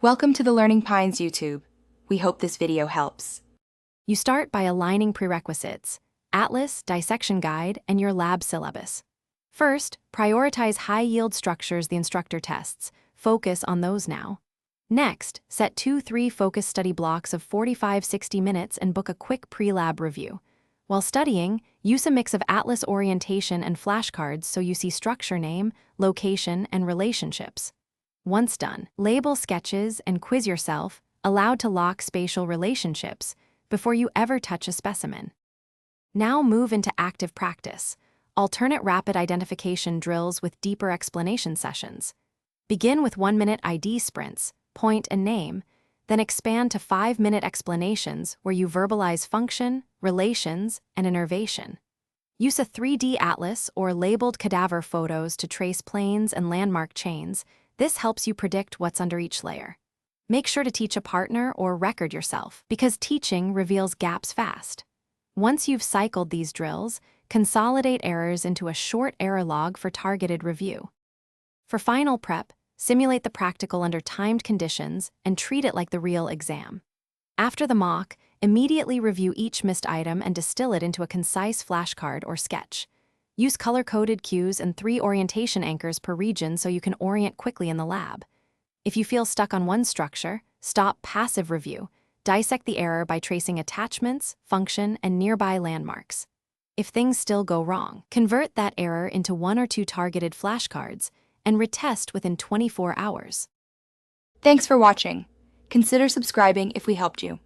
Welcome to the Learning Pines YouTube. We hope this video helps. You start by aligning prerequisites, atlas, dissection guide, and your lab syllabus. First, prioritize high-yield structures the instructor tests. Focus on those now. Next, set 2-3 focus study blocks of 45-60 minutes and book a quick pre-lab review. While studying, use a mix of atlas orientation and flashcards so you see structure name, location, and relationships. Once done, label sketches and quiz yourself, allowed to lock spatial relationships, before you ever touch a specimen. Now move into active practice. Alternate rapid identification drills with deeper explanation sessions. Begin with 1-minute ID sprints, point and name, then expand to 5-minute explanations where you verbalize function, relations, and innervation. Use a 3D atlas or labeled cadaver photos to trace planes and landmark chains. This helps you predict what's under each layer. Make sure to teach a partner or record yourself, because teaching reveals gaps fast. Once you've cycled these drills, consolidate errors into a short error log for targeted review. For final prep, simulate the practical under timed conditions and treat it like the real exam. After the mock, immediately review each missed item and distill it into a concise flashcard or sketch. Use color-coded cues and 3 orientation anchors per region so you can orient quickly in the lab. If you feel stuck on one structure, stop passive review. Dissect the error by tracing attachments, function, and nearby landmarks. If things still go wrong, convert that error into 1 or 2 targeted flashcards and retest within 24 hours. Thanks for watching. Consider subscribing if we helped you.